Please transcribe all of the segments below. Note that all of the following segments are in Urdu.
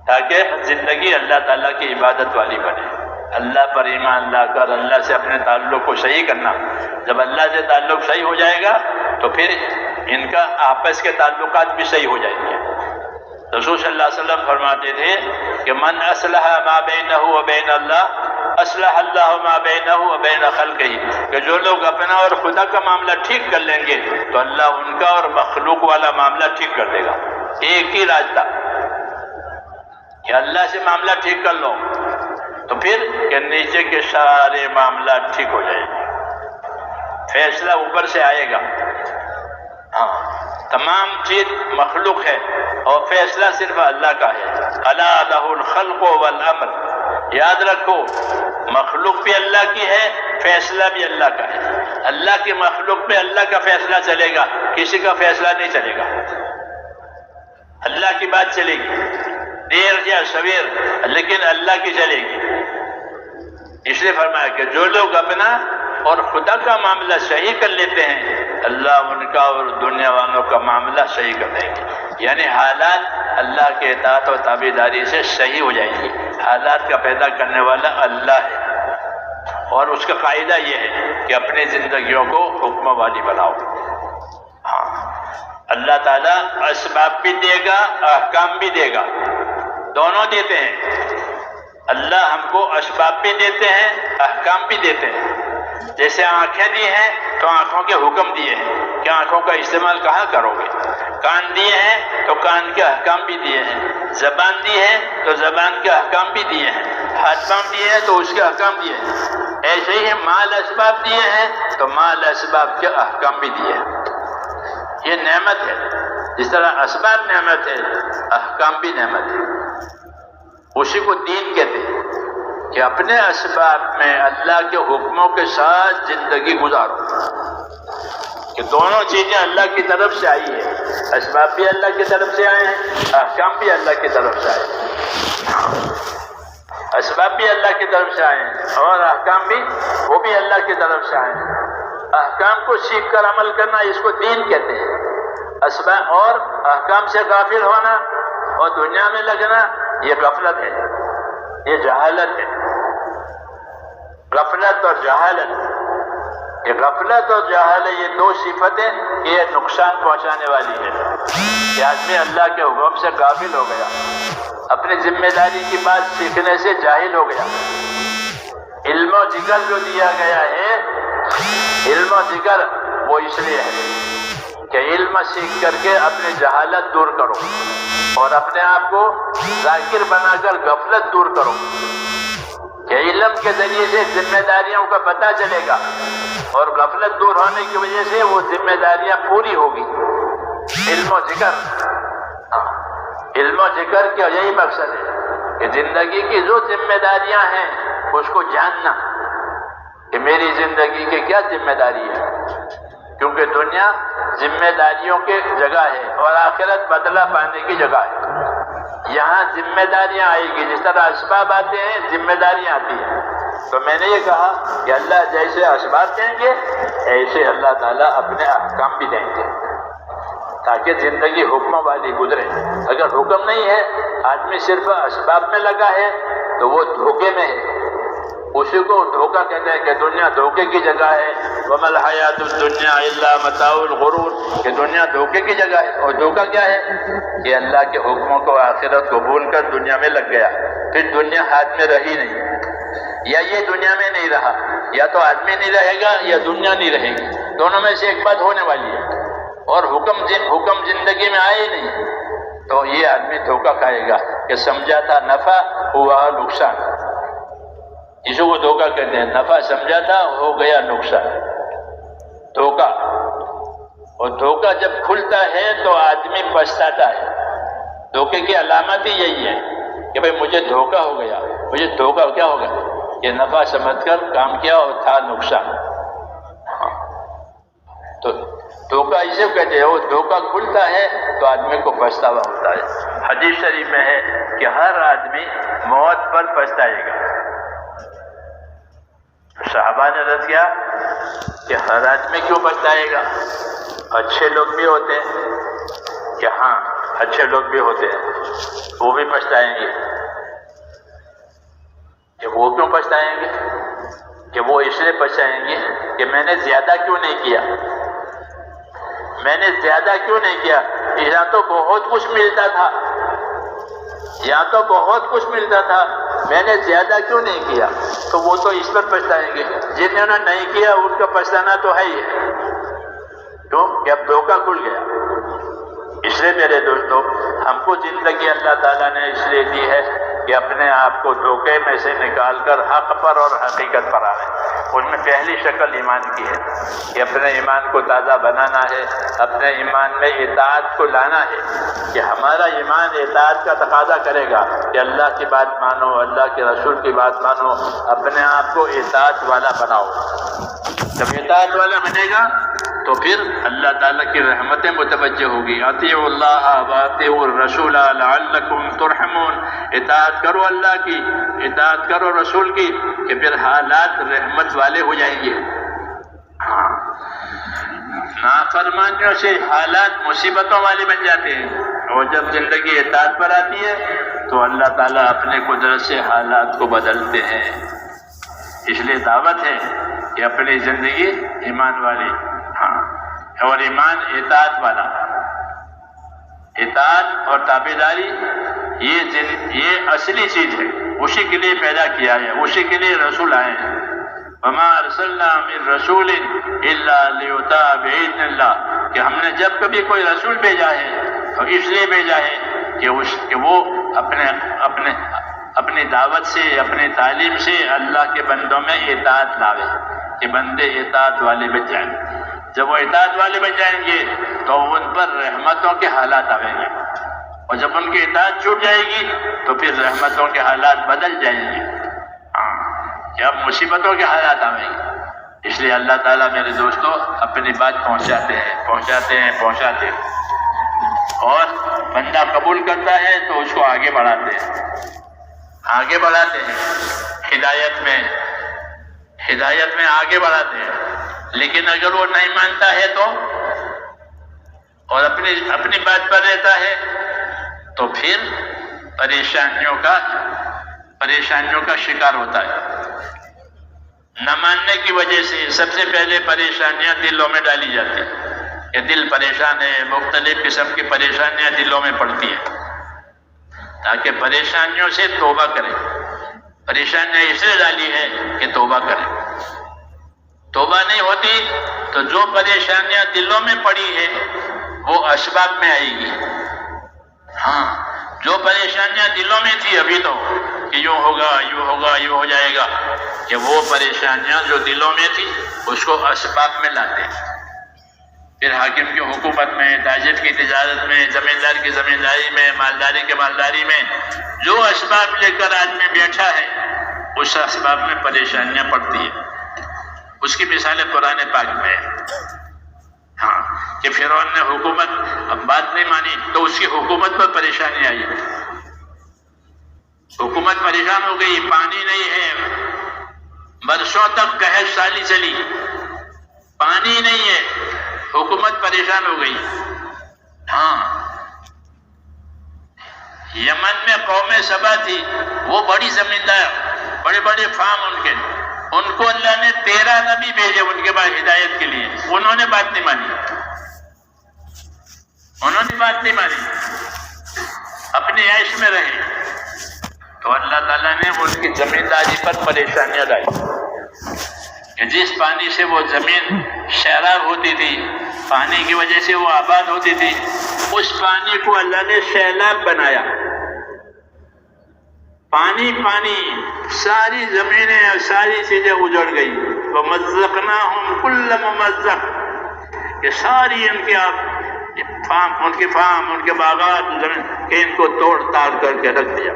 تاکہ زندگی اللہ تعالیٰ کی عبادت والی بنے، اللہ پر ایمان لا کر اللہ سے اپنے تعلق کو صحیح کرنا۔ جب اللہ سے تعلق صحیح ہو جائے گا تو پھر ان کا آپس کے تعلقات بھی صحیح ہو جائیں گے۔ رسول صلی اللہ علیہ وسلم فرماتے تھے کہ من اصلح ما بینہ و بین اللہ اصلح اللہ ما بینہ و بین خلقہ، کہ جو لوگ اپنا اور خدا کا معاملہ ٹھیک کر لیں گے تو اللہ ان کا اور مخلوق والا معاملہ ٹھیک کر دے گا۔ ایک ہی راستہ کہ اللہ سے معاملہ ٹھیک کر لو تو پھر کہ نیچے کے سارے معاملات ٹھیک ہو جائیں گے، فیصلہ اوپر سے آئے گا۔ ہاں، تمام چیز مخلوق ہے اور فیصلہ صرف اللہ کا ہے۔ الا لہ الخلق والامر، یاد رکھو مخلوق بھی اللہ کی ہے، فیصلہ بھی اللہ کا ہے۔ اللہ کی مخلوق پہ اللہ کا فیصلہ چلے گا، کسی کا فیصلہ نہیں چلے گا، اللہ کی بات چلے گی، دیر یا سویر لیکن اللہ کی چلے گی۔ اس لیے فرمایا کہ جو لوگ اپنا اور خدا کا معاملہ صحیح کر لیتے ہیں اللہ ان کا اور دنیا والوں کا معاملہ صحیح کر دیں گے، یعنی حالات اللہ کے اطاعت و تابعداری سے صحیح ہو جائیں گی۔ حالات کا پیدا کرنے والا اللہ ہے اور اس کا قاعدہ یہ ہے کہ اپنی زندگیوں کو حکم والی بناؤ۔ ہاں، اللہ تعالیٰ اسباب بھی دے گا، احکام بھی دے گا، دونوں دیتے ہیں۔ اللہ ہم کو اسباب بھی دیتے ہیں، احکام بھی دیتے ہیں۔ جیسے آنکھیں دی ہیں تو آنکھوں کے حکم دیے ہیں کہ آنکھوں کا استعمال کہاں کرو گے، کان دیے ہیں تو کان کے احکام بھی دیے ہیں، زبان دی ہے تو زبان کے احکام بھی دیے ہیں، ہاتھ پاؤں دیے ہیں تو اس کے احکام دیے ہیں۔ ایسے ہی مال اسباب دیے ہیں تو مال اسباب کے احکام بھی دیے ہیں۔ یہ نعمت ہے، جس طرح اسباب نعمت ہے احکام بھی نعمت ہے۔ اسی کو دین کہتے ہیں کہ اپنے اسباب میں اللہ کے حکموں کے ساتھ زندگی گزارو، کہ دونوں چیزیں اللہ کی طرف سے آئی ہیں، اسباب بھی اللہ کی طرف سے آئے ہیں، احکام بھی اللہ کی طرف سے آئے ہیں۔ اسباب بھی اللہ کی طرف سے آئے ہیں اور احکام بھی وہ بھی اللہ کی طرف سے آئے ہیں۔ احکام کو سیکھ کر عمل کرنا اس کو دین کہتے ہیں۔ اسباب اور احکام سے غافل ہونا اور دنیا میں لگنا یہ غفلت ہے، یہ جہالت ہے۔ غفلت اور جہالت، یہ غفلت اور جہالت یہ دو صفتیں کہ یہ نقصان پہنچانے والی ہے۔ کہ آدمی اللہ کے حکم سے غافل ہو گیا، اپنی ذمہ داری کی بات سیکھنے سے جاہل ہو گیا۔ علم و ذکر جو دیا گیا ہے، علم و ذکر وہ اس لیے ہے کہ علم سیکھ کر کے اپنی جہالت دور کرو اور اپنے آپ کو ذاکر بنا کر غفلت دور کرو، کہ علم کے ذریعے سے ذمہ داریوں کا پتہ چلے گا اور غفلت دور ہونے کی وجہ سے وہ ذمہ داریاں پوری ہوگی۔ علم و ذکر، علم و ذکر کا یہی مقصد ہے کہ زندگی کی جو ذمہ داریاں ہیں اس کو جاننا کہ میری زندگی کی کیا ذمہ داری ہے، کیونکہ دنیا ذمہ داریوں کی جگہ ہے اور آخرت بدلہ پانے کی جگہ ہے۔ یہاں ذمہ داریاں آئے گی، جس طرح اسباب آتے ہیں ذمہ داریاں آتی ہیں۔ تو میں نے یہ کہا کہ اللہ جیسے اسباب دیں گے ایسے اللہ تعالیٰ اپنے احکام بھی دیں گے تاکہ زندگی حکم والی گزرے۔ اگر حکم نہیں ہے، آدمی صرف اسباب میں لگا ہے تو وہ دھوکے میں ہے، اسی کو دھوکہ کہتے ہیں کہ دنیا دھوکے کی جگہ ہے۔ وَمَا الْحَيَاةُ الدُّنْيَا إِلَّا مَتَاعُ الْغُرُورِ، کہ دنیا دھوکے کی جگہ ہے۔ اور دھوکہ کیا ہے کہ اللہ کے حکموں کو آخرت کو بھول کر دنیا میں لگ گیا، پھر دنیا ہاتھ میں رہی نہیں، یا یہ دنیا میں نہیں رہا، یا تو آدمی نہیں رہے گا یا دنیا نہیں رہے گی، دونوں میں سے ایک بات ہونے والی ہے۔ اور حکم زندگی میں آئے نہیں تو یہ آدمی دھوکہ کھائے گا کہ سمجھا تھا نفع ہوا نقصان۔ اسی کو دھوکہ کہتے ہیں، نفع سمجھا تھا ہو گیا نقصان، دھوکہ۔ اور دھوکہ جب کھلتا ہے تو آدمی پچھتاتا ہے۔ دھوکے کی علامت ہی یہی ہے کہ بھئی مجھے دھوکہ ہو گیا، مجھے دھوکہ کیا ہو گیا، یہ نفع سمجھ کر کام کیا اور تھا نقصان۔ تو دھوکہ اسے کہتے ہیں، وہ دھوکہ کھلتا ہے تو آدمی کو پچھتاوا ہوتا ہے۔ حدیث شریف میں ہے کہ ہر آدمی موت پر پچھتائے گا۔ صحابہ نے عرض کیا کہ ہر آدمی کیوں پچھتائے گا، اچھے لوگ بھی ہوتے ہیں کہ ہاں اچھے لوگ بھی ہوتے ہیں۔ وہ بھی پچھتائیں گے. کہ وہ کیوں پچھتائیں گے؟ کہ وہ اس لیے پچھتائیں گے کہ میں نے زیادہ کیوں نہیں کیا، میں نے زیادہ کیوں نہیں کیا. یہاں تو بہت کچھ ملتا تھا، یہاں تو بہت کچھ ملتا تھا، میں نے زیادہ کیوں نہیں کیا. تو وہ تو اس پر پچھتائیں گے. جنہوں نے نہیں کیا ان کا پچھتانا تو ہے ہی ہے. کیوں کہ اب دھوکہ کھل گیا. اس لیے میرے دوستو، ہم کو زندگی اللہ تعالیٰ نے اس لیے دی ہے کہ اپنے آپ کو دھوکے میں سے نکال کر حق پر اور حقیقت پر آئے. اس میں پہلی شکل ایمان کی ہے کہ اپنے ایمان کو تازہ بنانا ہے، اپنے ایمان میں اطاعت کو لانا ہے. کہ ہمارا ایمان اطاعت کا تقاضا کرے گا کہ اللہ کی بات مانو، اللہ کے رسول کی بات مانو، اپنے آپ کو اطاعت والا بناؤ. جب اطاعت والا بنے گا تو پھر اللہ تعالیٰ کی رحمتیں متوجہ ہوگی. اطیعوا اللہ واطیعوا الرسول لعلکم ترحمون. اطاعت کرو اللہ کی، اطاعت کرو رسول کی، کہ پھر حالات رحمت والے ہو جائیں گے. نافرمانیوں سے حالات مصیبتوں والے بن جاتے ہیں، اور جب زندگی اطاعت پر آتی ہے تو اللہ تعالیٰ اپنے قدرت سے حالات کو بدلتے ہیں. اس لیے دعوت ہے کہ اپنی زندگی ایمان والی، اور ایمان اطاعت والا. اطاعت اور تابعداری یہ اصلی چیز ہے، اسی کے لیے پیدا کیا ہے، اسی کے لیے رسول آئے ہیں. وما ارسلنا من رسول الا لیطاع باذن اللہ. کہ ہم نے جب کبھی کوئی رسول بھیجا ہے تو اس لیے بھیجا ہے کہ وہ اپنی دعوت سے، اپنی تعلیم سے اللہ کے بندوں میں اطاعت لاوے، کہ بندے اطاعت والے بن جائیں. جب وہ اطاعت والے بن جائیں گے تو ان پر رحمتوں کے حالات آئیں گے، اور جب ان کی اطاعت چھوٹ جائے گی تو پھر رحمتوں کے حالات بدل جائیں گے. جب مصیبتوں کے حالات آئیں گے. اس لیے اللہ تعالیٰ میرے دوستوں اپنی بات پہنچاتے ہیں، اور بندہ قبول کرتا ہے تو اس کو آگے بڑھاتے ہیں ہدایت میں آگے بڑھاتے ہیں. لیکن اگر وہ نہیں مانتا ہے تو، اور اپنی بات پر رہتا ہے تو پھر پریشانیوں کا شکار ہوتا ہے. نہ ماننے کی وجہ سے سب سے پہلے پریشانیاں دلوں میں ڈالی جاتی ہیں کہ دل پریشان ہے، مختلف قسم کی پریشانیاں دلوں میں پڑتی ہیں، تاکہ پریشانیوں سے توبہ کریں. پریشانیاں اس لیے ڈالی ہے کہ توبہ کریں. توبہ نہیں ہوتی تو جو پریشانیاں دلوں میں پڑی ہے وہ اسباب میں آئے گی. جو پریشانیاں دلوں میں تھی ابھی تو کہ یوں ہوگا، یوں ہو جائے گا، کہ وہ پریشانیاں جو دلوں میں تھی اس کو اسباب میں لاتے ہیں. پھر حاکم کی حکومت میں، تاجر کی تجارت میں، زمیندار کی زمینداری میں، مالداری کی مالداری میں جو اسباب لے کر آدمی بیٹھا ہے اس اسباب میں پریشانیاں پڑتی ہیں. اس کی مثالیں قرآن پاک میں ہے. کہ فرعون نے حکومت بات نہیں مانی تو اس کی حکومت پر پریشانی آئی. حکومت پریشان ہو گئی، پانی نہیں ہے، برسوں تک قحط سالی چلی، پانی نہیں ہے، حکومت پریشان ہو گئی. یمن میں قوم سبا تھی، وہ بڑی زمیندار، بڑے بڑے فارم ان کو اللہ نے 13 نبی بھیجے ان کے بعد ہدایت کے لیے. انہوں نے بات نہیں مانی، اپنے عیش میں رہے. تو اللہ تعالیٰ نے ان کی زمینداری پر پریشانیاں ڈالی کہ جس پانی سے وہ زمین سیراب ہوتی تھی، پانی کی وجہ سے وہ آباد ہوتی تھی، اس پانی کو اللہ نے سیلاب بنایا. پانی ساری زمینیں اور ساری چیزیں اجڑ گئی. وَمَزَّقْنَاهُمْ كُلَّ مُمَزَّقٍ. کہ ساری ان کے فارم، ان کے باغات، کہ ان کو توڑ تاڑ کر کے رکھ دیا.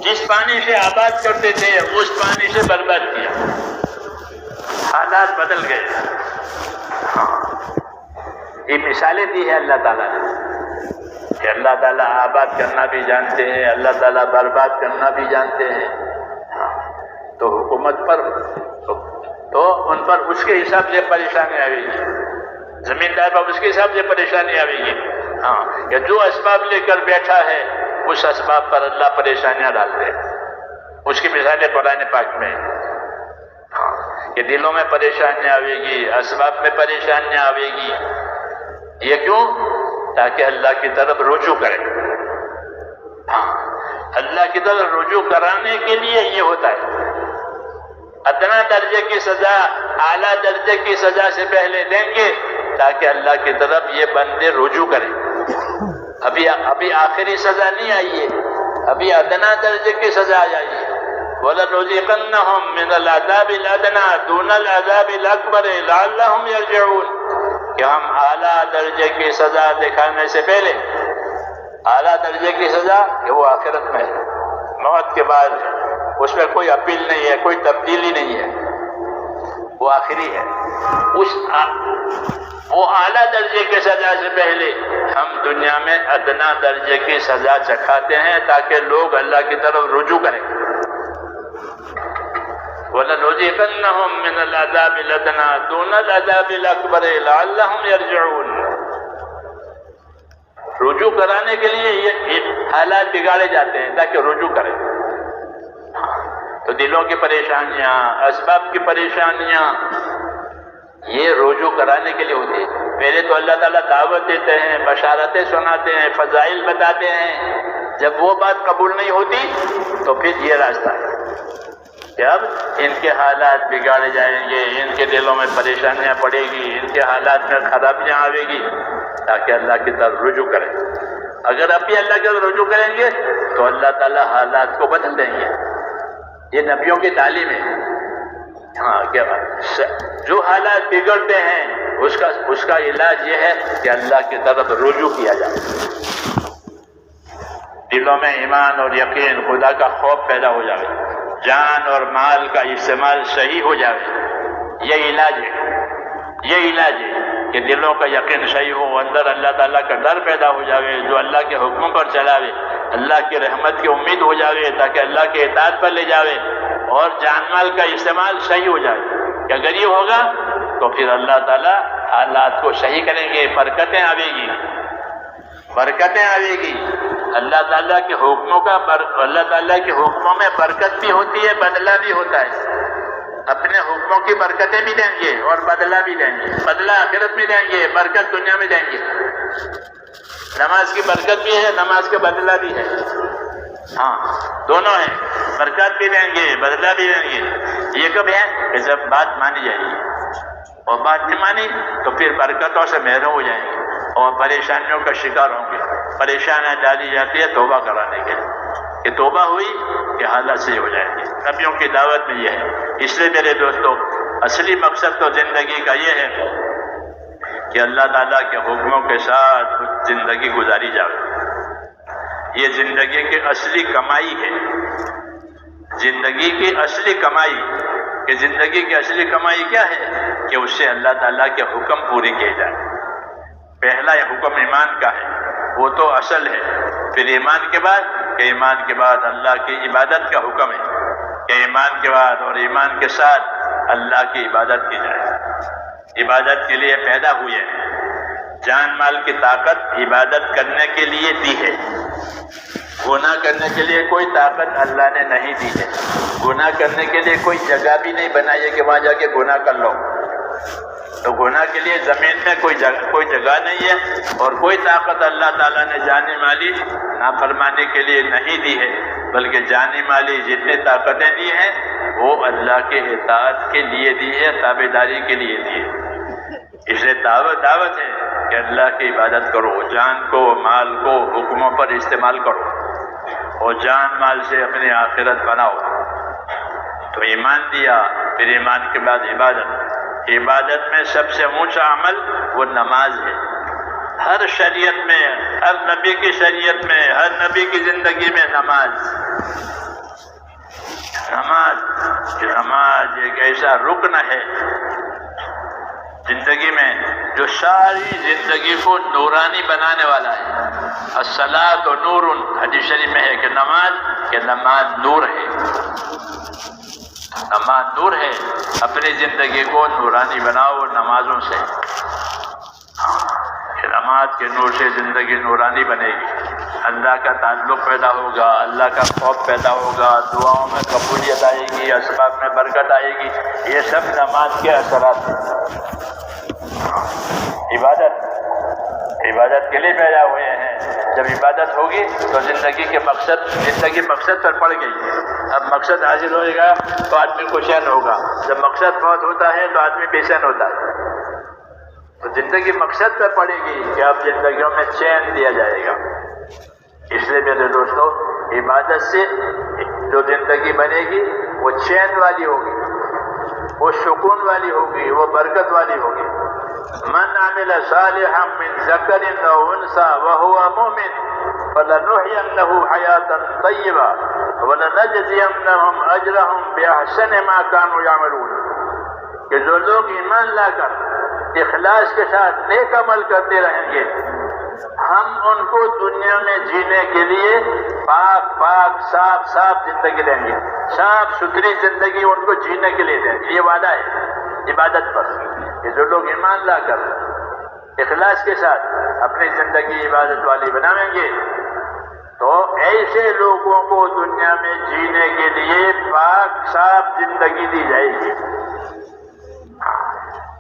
جس پانی سے آباد کرتے تھے اس پانی سے برباد کیا. حالات بدل گئے. یہ مثالیں دی ہے اللہ تعالیٰ نے کہ اللہ تعالیٰ آباد کرنا بھی جانتے ہیں، اللہ تعالیٰ برباد کرنا بھی جانتے ہیں. تو حکومت پر تو ان پر اس کے حساب سے پریشانی آئے گی، زمیندار پر اس کے حساب سے پریشانی آئے گی. ہاں کہ جو اسباب لے کر بیٹھا ہے اس اسباب پر اللہ پریشانیاں ڈالتے ہیں. اس کی مثالیں قرآن پاک میں ہاں کہ دلوں میں پریشانیاں آئے گی، اسباب میں پریشانیاں آئے گی. یہ کیوں؟ تاکہ اللہ کی طرف رجوع کرے. ہاں اللہ کی طرف رجوع کرانے کے لیے یہ ہوتا ہے. ادنا درجے کی سزا اعلیٰ درجے کی سزا سے پہلے دیں گے تاکہ اللہ کی طرف یہ بندے رجوع کریں. ابھی آخری سزا نہیں آئی ہے، ابھی ادنا درجے کی سزا آئی ہے. وَلَنُذِيقَنَّهُم مِّنَ الْعَذَابِ الْأَدْنَىٰ دُونَ الْعَذَابِ الْأَكْبَرِ لَعَلَّهُمْ يَرْجِعُونَ کہ ہم اعلیٰ درجے کی سزا دکھانے سے پہلے، اعلیٰ درجے کی سزا کہ وہ آخرت میں ہے، موت کے بعد ہے، اس میں کوئی اپیل نہیں ہے، کوئی تبدیلی نہیں ہے، وہ آخری ہے. وہ اعلیٰ درجے کی سزا سے پہلے ہم دنیا میں ادنا درجے کی سزا چکھاتے ہیں تاکہ لوگ اللہ کی طرف رجوع کریں. وَلَنُذِيقَنَّهُم مِّنَ الْعَذَابِ الْأَدْنَىٰ دُونَ الْعَذَابِ الْأَكْبَرِ لَعَلَّهُمْ يَرْجِعُونَ. رجوع کرانے کے لیے یہ حالات بگاڑے جاتے ہیں تاکہ رجوع کریں. تو دلوں کی پریشانیاں، اسباب کی پریشانیاں یہ رجوع کرانے کے لیے ہوتی ہے. پہلے تو اللہ تعالیٰ دعوت دیتے ہیں، بشارتیں سناتے ہیں، فضائل بتاتے ہیں. جب وہ بات قبول نہیں ہوتی تو پھر یہ راستہ ہے کہ اب ان کے حالات بگاڑے جائیں گے، ان کے دلوں میں پریشانیاں پڑے گی، ان کے حالات میں خرابیاں آئے گی تاکہ اللہ کی طرف رجوع کریں. اگر اب بھی اللہ کی طرف رجوع کریں گے تو اللہ تعالیٰ حالات کو بدل دیں گے. یہ نبیوں کی تعلیم ہے. ہاں کیا جو حالات بگڑتے ہیں اس کا علاج یہ ہے کہ اللہ کی طرف رجوع کیا جائے. دلوں میں ایمان اور یقین، خدا کا خوف پیدا ہو جائے، جان اور مال کا استعمال صحیح ہو جائے. یہ علاج ہے کہ دلوں کا یقین صحیح ہو، اندر اللہ تعالیٰ کا ڈر پیدا ہو جائے، جو اللہ کے حکموں پر چلاوے، اللہ کی رحمت کی امید ہو جائے تاکہ اللہ کے اطاعت پر لے جاوے، اور جان مال کا استعمال صحیح ہو جائے. کہ اگر یہ ہوگا تو پھر اللہ تعالیٰ حالات کو صحیح کریں گے، برکتیں آئے گی. اللہ تعالیٰ کے حکموں میں برکت بھی ہوتی ہے، بدلہ بھی ہوتا ہے. اپنے حکموں کی برکتیں بھی دیں گے اور بدلہ بھی دیں گے. بدلہ آخرت میں دیں گے، برکت دنیا میں دیں گے. نماز کی برکت بھی ہے، نماز کا بدلہ بھی ہے. ہاں دونوں ہیں، برکت بھی دیں گے، بدلہ بھی دیں گے. یہ کب ہے کہ جب بات مانی جائے گی، اور بات نہیں مانی تو پھر برکتوں سے محروم ہو جائیں گے اور پریشانیوں کا شکار ہوں گے. پریشانیاں ڈالی جاتی ہے توبہ کرانے کے لیے کہ توبہ ہوئی کہ حالات صحیح ہو جائیں گے. نبیوں کی دعوت میں یہ ہے. اس لیے میرے دوستو، اصلی مقصد تو زندگی کا یہ ہے کہ اللہ تعالیٰ کے حکموں کے ساتھ زندگی گزاری جائے. یہ زندگی کی اصلی کمائی ہے. زندگی کی اصلی کمائی کہ زندگی کی اصلی کمائی کیا ہے کہ اس سے اللہ تعالیٰ کے حکم پورے کیے جائیں. پہلا یہ حکم ایمان کا ہے، وہ تو اصل ہے. پھر ایمان کے بعد اللہ کی عبادت کا حکم ہے کہ ایمان کے بعد اور ایمان کے ساتھ اللہ کی عبادت کی جائے. عبادت کے لیے پیدا ہوئے ہیں. جان مال کی طاقت عبادت کرنے کے لیے دی ہے. گناہ کرنے کے لیے کوئی طاقت اللہ نے نہیں دی ہے. گناہ کرنے کے لیے کوئی جگہ بھی نہیں بنائی ہے کہ وہاں جا کے گناہ کر لو. تو گناہ کے لیے زمین میں کوئی جگہ نہیں ہے، اور کوئی طاقت اللہ تعالیٰ نے جانی مالی نافرمانی کے لیے نہیں دی ہے، بلکہ جانی مالی جتنی طاقتیں دی ہیں وہ اللہ کے اطاعت کے لیے دی ہے، تابعداری کے لیے دی ہے. اس لیے دعوت ہے کہ اللہ کی عبادت کرو، جان کو مال کو حکموں پر استعمال کرو، اور جان مال سے اپنی آخرت بناؤ. تو ایمان دیا، پھر ایمان کے بعد عبادت میں سب سے اونچا عمل وہ نماز ہے. ہر شریعت میں، ہر نبی کی شریعت میں، ہر نبی کی زندگی میں نماز ایک ایسا رکن ہے زندگی میں جو ساری زندگی کو نورانی بنانے والا ہے. الصلاۃ نور، حدیث شریف میں ہے کہ نماز نور ہے. نماز نور ہے. اپنی زندگی کو نورانی بناؤ نمازوں سے. انعامات کے نور سے زندگی نورانی بنے گی، اللہ کا تعلق پیدا ہوگا، اللہ کا خوف پیدا ہوگا، دعاؤں میں قبولیت آئے گی، اسباب میں برکت آئے گی۔ یہ سب نماز کے اثرات ہیں۔ عبادت کے لیے پیدا ہوئے ہیں۔ جب عبادت ہوگی تو زندگی مقصد پر پڑ گئی۔ اب مقصد حاصل ہوئے گا تو آدمی کو چین ہوگا، جب مقصد بہت ہوتا ہے تو آدمی بے چین ہوتا ہے۔ تو زندگی مقصد پر پڑے گی کہ اب زندگیوں میں چین دیا جائے گا۔ اس لیے میرے دوستو، عبادت سے جو زندگی بنے گی وہ چین والی ہوگی، وہ سکون والی ہوگی، وہ برکت والی ہوگی۔ من عمل صالحا من ذکر او انثى وهو مؤمن فلنحيينه حياة طیبہ ولنجزینهم اجرهم باحسن ما كانوا يعملون، کہ جو لوگ ایمان لا کر اخلاص کے ساتھ نیک عمل کرتے رہیں گے، ہم ان کو دنیا میں جینے کے لیے پاک صاف زندگی دیں گے، صاف ستھری زندگی ان کو جینے کے لیے دیں گے۔ یہ وعدہ ہے عبادت پر کہ جو لوگ ایمان لا کر اخلاص کے ساتھ اپنی زندگی عبادت والی بنائیں گے تو ایسے لوگوں کو دنیا میں جینے کے لیے پاک صاف زندگی دی جائے گی۔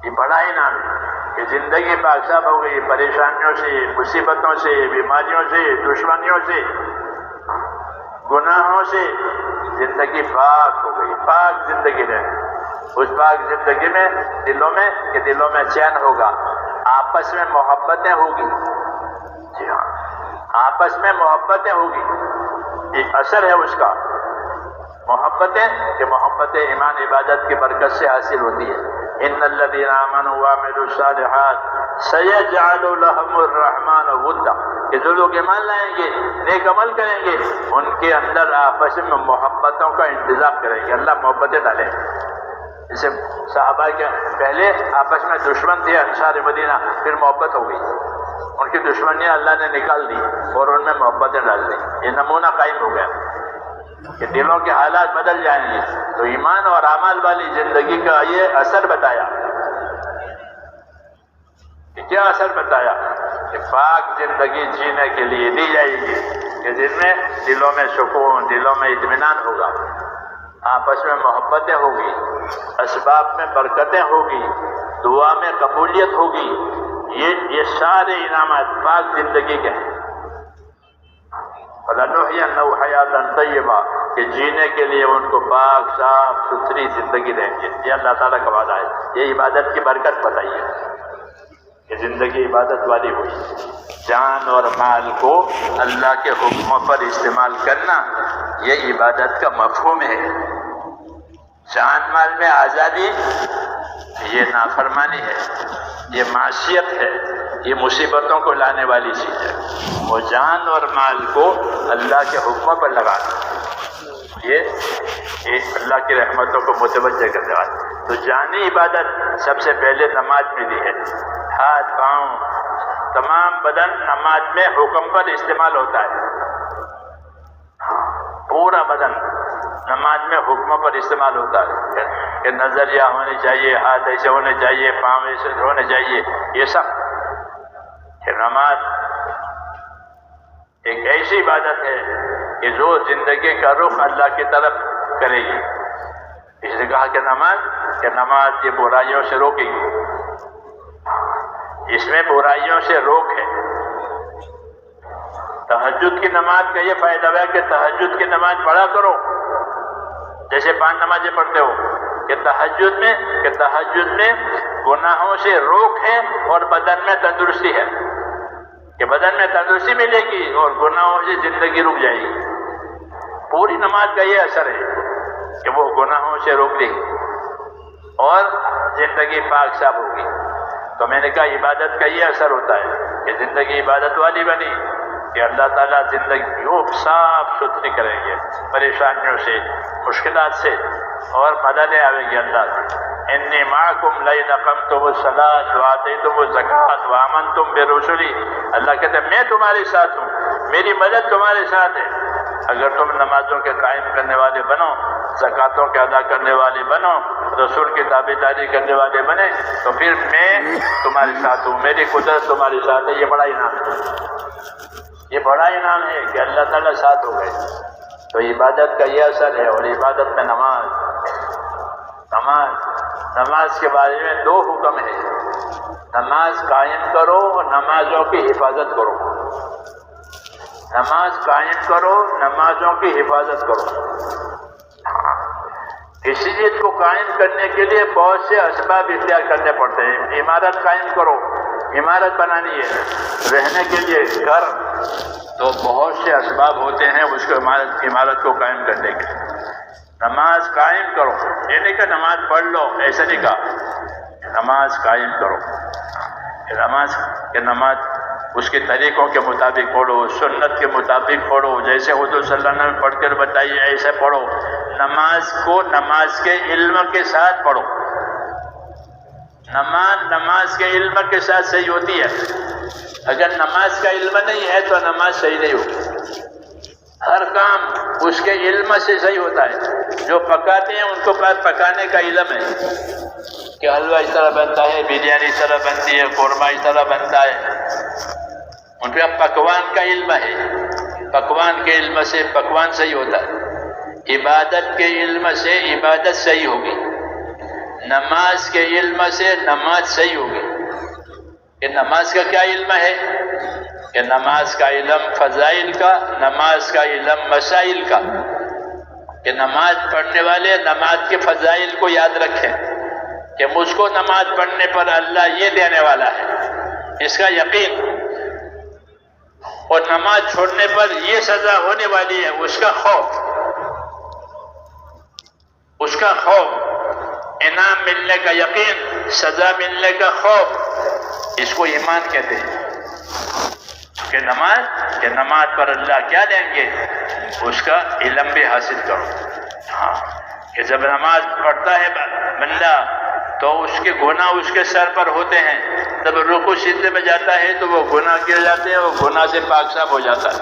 یہ بڑا انعام ہے کہ زندگی پاک صاف ہو گئی، پریشانیوں سے، مصیبتوں سے، بیماریوں سے، دشمنیوں سے، گناہوں سے زندگی پاک ہو گئی، پاک زندگی رہے۔ اس پاک زندگی میں دلوں میں چین ہوگا، آپس میں محبتیں ہوگی۔ جی ہاں، آپس میں محبتیں ہوگی، یہ اثر ہے اس کا۔ محبتیں ایمان عبادت کی برکت سے حاصل ہوتی ہے۔ ان الذین آمنوا وعملوا الصالحات سیجعل لهم الرحمن ودا، کہ جو لوگ ایمان لائیں گے، نیک عمل کریں گے، ان کے اندر آپس میں محبتوں کا انتظام کریں گے، اللہ محبتیں ڈالیں گے۔ جیسے صحابہ کے پہلے آپس میں دشمن تھے انصار مدینہ، پھر محبت ہو گئی، ان کی دشمنیاں اللہ نے نکال دی اور ان میں محبتیں ڈال دی۔ یہ نمونہ قائم ہو گیا کہ دلوں کے حالات بدل جائیں گے۔ تو ایمان اور اعمال والی زندگی کا یہ اثر بتایا کہ کیا اثر بتایا کہ پاک زندگی جینے کے لیے دی جائے گی، کہ جن میں دلوں میں سکون، دلوں میں اطمینان ہوگا، آپس میں محبتیں ہوگی، اسباب میں برکتیں ہوگی، دعا میں قبولیت ہوگی۔ یہ سارے انعامات پاک زندگی کے ہیں۔ فَلَنُحْيِيَنَّهُ حَيَاةً طَيِّبَةً، کہ جینے کے لیے ان کو پاک صاف ستھری زندگی دیں گے۔ یہ اللہ تعالیٰ کا وعدہ ہے۔ یہ عبادت کی برکت بتائیے کہ زندگی عبادت والی ہوئی۔ جان اور مال کو اللہ کے حکموں پر استعمال کرنا یہ عبادت کا مفہوم ہے۔ جان مال میں آزادی یہ نافرمانی ہے، یہ معصیت ہے، یہ مصیبتوں کو لانے والی چیز ہے۔ وہ جان اور مال کو اللہ کے حکموں پر لگانا یہ اللہ کی رحمتوں کو متوجہ کرنے والا۔ تو جانی عبادت سب سے پہلے نماز میں دی ہے۔ ہاتھ، پاؤں، تمام بدن نماز میں حکم پر استعمال ہوتا ہے۔ پورا بدن نماز میں حکموں پر استعمال ہوتا ہے کہ نظریہ ہونی چاہیے، ہاتھ ایسے ہونے چاہیے، پاؤں ایسے ہونے چاہیے۔ یہ سب کہ نماز ایک ایسی عبادت ہے کہ جو زندگی کا رخ اللہ کی طرف کرے گی۔ اس نے کہا کہ نماز یہ برائیوں سے روکے گی، اس میں برائیوں سے روک ہے۔ تہجد کی نماز کا یہ فائدہ ہے کہ تہجد کی نماز پڑھا کرو، جیسے 5 نمازیں پڑھتے ہو، کہ تہجد میں گناہوں سے روک ہے اور بدن میں تندرستی ہے، کہ بدن میں تندرستی ملے گی اور گناہوں سے زندگی رک جائے گی۔ پوری نماز کا یہ اثر ہے کہ وہ گناہوں سے روک دے گی اور زندگی پاک صاف ہوگی۔ تو میں نے کہا عبادت کا یہ اثر ہوتا ہے کہ زندگی عبادت والی بنی کہ اللہ تعالیٰ زندگی کو صاف ستھری کریں گے، پریشانیوں سے، مشکلات سے، اور مددیں آئیں گی اللہ سے۔ انی معکم لئن اقمتم الصلاۃ وآتیتم الزکاۃ وآمنتم برسلی، اللہ کہتے ہیں میں تمہارے ساتھ ہوں، میری مدد تمہارے ساتھ ہے۔ اگر تم نمازوں کے قائم کرنے والے بنو، زکاتوں کے ادا کرنے والے بنو، رسول کی تابعداری کرنے والے بنے تو پھر میں تمہارے ساتھ ہوں، میری قدرت تمہارے ساتھ ہے۔ یہ بڑا انعام ہے، یہ بڑا انعام ہے کہ اللہ تعالیٰ ساتھ ہو گئے۔ تو عبادت کا یہ اثر ہے۔ اور عبادت میں نماز کے بارے میں دو حکم ہے، نماز قائم کرو اور نمازوں کی حفاظت کرو۔ نماز قائم کرو، نمازوں کی حفاظت کرو۔ کسی چیز کو قائم کرنے کے لیے بہت سے اسباب اختیار کرنے پڑتے ہیں۔ عمارت قائم کرو، عمارت بنانی ہے، رہنے کے لیے گھر، تو بہت سے اسباب ہوتے ہیں اس کو عمارت کو قائم کرنے کے لیے۔ نماز قائم کرو، یہ نہیں کہ نماز پڑھ لو، ایسا نہیں کہا، نماز قائم کرو۔ نماز اس کے طریقوں کے مطابق پڑھو، سنت کے مطابق پڑھو، جیسے حضور صلی اللہ علیہ وسلم نے پڑھ کر بتائیے ایسے پڑھو۔ نماز کو نماز کے علم کے ساتھ پڑھو۔ نماز کے علم کے ساتھ صحیح ہوتی ہے۔ اگر نماز کا علم نہیں ہے تو نماز صحیح نہیں ہوگی۔ ہر کام اس کے علم سے صحیح ہوتا ہے۔ جو پکاتے ہیں ان کو پکانے کا علم ہے کہ حلوہ اس طرح بنتا ہے، بریانی اس طرح بنتی ہے، قورمہ اس طرح بنتا ہے، ان پہ پکوان کا علم ہے۔ پکوان کے علم سے پکوان صحیح ہوتا ہے۔ عبادت کے علم سے عبادت صحیح ہوگی، نماز کے علم سے نماز صحیح ہوگی۔ کہ نماز کا کیا علم ہے؟ کہ نماز کا علم فضائل کا، نماز کا علم مسائل کا، کہ نماز پڑھنے والے نماز کے فضائل کو یاد رکھیں کہ مجھ کو نماز پڑھنے پر اللہ یہ دینے والا ہے، اس کا یقین، اور نماز چھوڑنے پر یہ سزا ہونے والی ہے، اس کا خوف، اس کا خوف، انعام ملنے کا یقین، سزا ملنے کا خوف، اس کو ایمان کہتے ہیں۔ کہ نماز پر اللہ کیا دیں گے اس کا علم بھی حاصل کرو۔ ہاں، کہ جب نماز پڑھتا ہے بندہ تو اس کے گناہ اس کے سر پر ہوتے ہیں، جب رکوع سجدے میں جاتا ہے تو وہ گناہ گر جاتے ہیں، وہ گناہ سے پاک صاف ہو جاتا ہے۔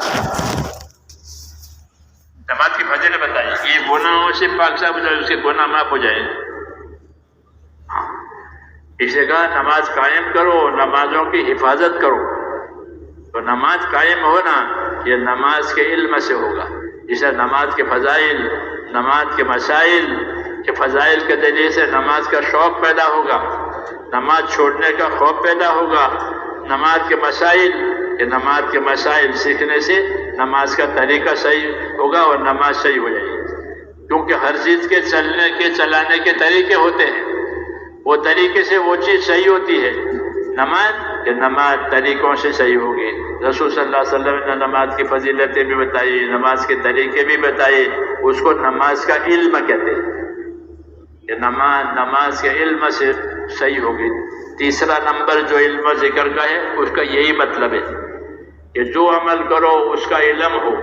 نماز کی فضیلت بتائیے، یہ گناہوں سے پاک صاف ہو جائے، اس کے گناہ معاف ہو جائیں۔ اسے کہا نماز قائم کرو، نمازوں کی حفاظت کرو۔ تو نماز قائم ہونا یہ نماز کے علم سے ہوگا۔ جسے نماز کے فضائل، نماز کے مسائل کے فضائل کے ذریعے سے نماز کا شوق پیدا ہوگا، نماز چھوڑنے کا خوف پیدا ہوگا۔ نماز کے مسائل، کہ نماز کے مسائل سیکھنے سے نماز کا طریقہ صحیح ہوگا اور نماز صحیح ہو جائے گی۔ کیونکہ ہر چیز کے چلانے کے طریقے ہوتے ہیں، وہ طریقے سے وہ چیز صحیح ہوتی ہے۔ نماز طریقوں سے صحیح ہوگی۔ رسول صلی اللہ علیہ وسلم نے نماز کی فضیلتیں بھی بتائی، نماز کے طریقے بھی بتائے، اس کو نماز کا علم کہتے ہیں کہ نماز کے علم سے صحیح ہوگی۔ تیسرا نمبر جو علم ذکر کا ہے اس کا یہی مطلب ہے کہ جو عمل کرو اس کا علم ہو،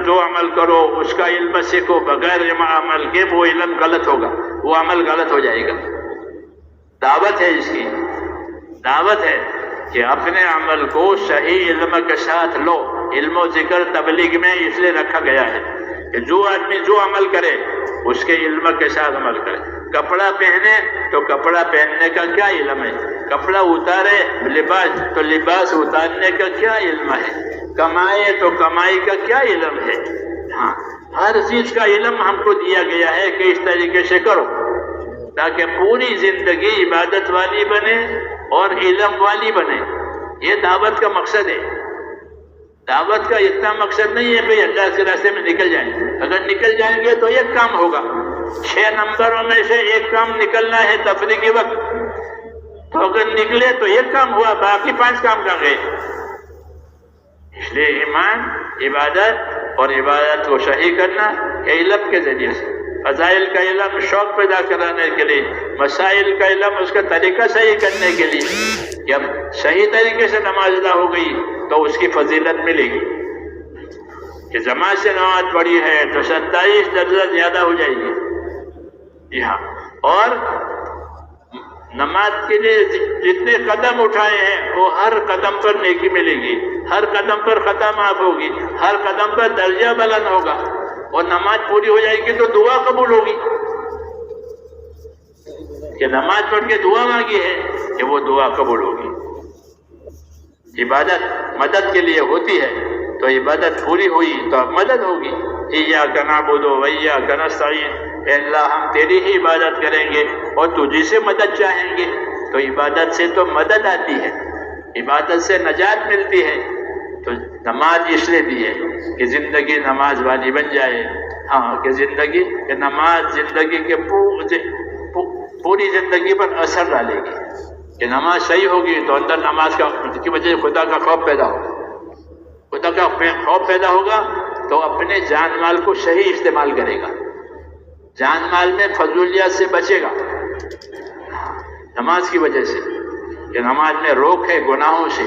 جو عمل کرو اس کا علم سیکھو، بغیر عمل کے وہ علم غلط ہوگا، وہ عمل غلط ہو جائے گا۔ دعوت ہے، اس کی دعوت ہے کہ اپنے عمل کو صحیح علم کے ساتھ لو۔ علم و ذکر تبلیغ میں اس لیے رکھا گیا ہے کہ جو آدمی جو عمل کرے اس کے علم کے ساتھ عمل کرے۔ کپڑا پہنے تو کپڑا پہننے کا کیا علم ہے، کپڑا اتارے لباس تو لباس اتارنے کا کیا علم ہے، کمائے تو کمائی کا کیا علم ہے۔ ہاں، ہر چیز کا علم ہم کو دیا گیا ہے کہ اس طریقے سے کرو تاکہ پوری زندگی عبادت والی بنے اور علم والی بنے۔ یہ دعوت کا مقصد ہے۔ دعوت کا اتنا مقصد نہیں ہے کہ اللہ کے راستے میں نکل جائیں، اگر نکل جائیں گے تو ایک کام ہوگا، 6 نمبروں میں سے ایک کام نکلنا ہے تفریح کے وقت، تو اگر نکلے تو ایک کام ہوا، باقی 5 کام کر گئے۔ اس لیے ایمان، عبادت اور عبادت کو صحیح کرنا علم کے ذریعے سے، فضائل کا علم شوق پیدا کرانے کے لیے، مسائل کا علم اس کا طریقہ صحیح کرنے کے لیے۔ جب صحیح طریقے سے نماز ادا ہو گئی تو اس کی فضیلت ملے گی کہ جماعت سے نماز پڑھی ہے تو 27 درجہ زیادہ ہو جائے گی۔ جی ہاں، اور نماز کے لیے جتنے قدم اٹھائے ہیں وہ ہر قدم پر نیکی ملے گی، ہر قدم پر خطا معاف ہوگی، ہر قدم پر درجہ بلند ہوگا، اور نماز پوری ہو جائے گی تو دعا قبول ہوگی۔ کہ نماز پڑھ کے دعا مانگی ہے کہ وہ دعا قبول ہوگی۔ عبادت مدد کے لیے ہوتی ہے، تو عبادت پوری ہوئی تو اب مدد ہوگی۔ ایاک نعبد و ایاک نستعین، اے اللہ ہم تیری ہی عبادت کریں گے اور تجھی سے مدد چاہیں گے۔ تو عبادت سے تو مدد آتی ہے، عبادت سے نجات ملتی ہے۔ تو نماز اس لیے دی ہے کہ زندگی نماز والی بن جائے، ہاں کہ نماز زندگی کے پوری زندگی پر اثر ڈالے گی۔ کہ نماز صحیح ہوگی تو اندر نماز کی وجہ سے خدا کا خوف پیدا ہوگا، خدا کا خوف پیدا ہوگا تو اپنے جان مال کو صحیح استعمال کرے گا، جان مال میں فضولیات سے بچے گا نماز کی وجہ سے۔ کہ نماز میں روک ہے گناہوں سے،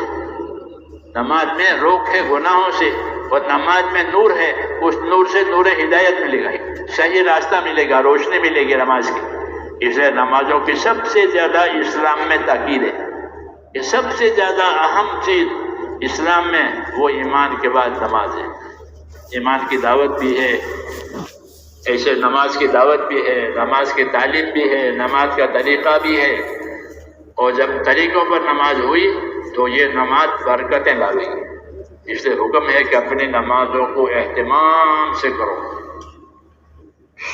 نماز میں روک ہے گناہوں سے، اور نماز میں نور ہے، اس نور سے نور ہدایت ملے گا، صحیح راستہ ملے گا، روشنی ملے گی نماز کی۔ اس لیے نمازوں کی سب سے زیادہ اسلام میں تاکید ہے، یہ سب سے زیادہ اہم چیز اسلام میں وہ ایمان کے بعد نماز ہے۔ ایمان کی دعوت بھی ہے، ایسے نماز کی دعوت بھی ہے، نماز کی تعلیم بھی ہے، نماز کا طریقہ بھی ہے۔ اور جب طریقوں پر نماز ہوئی تو یہ نماز برکتیں لاوے گی۔ اس لیے حکم ہے کہ اپنی نمازوں کو اہتمام سے کرو۔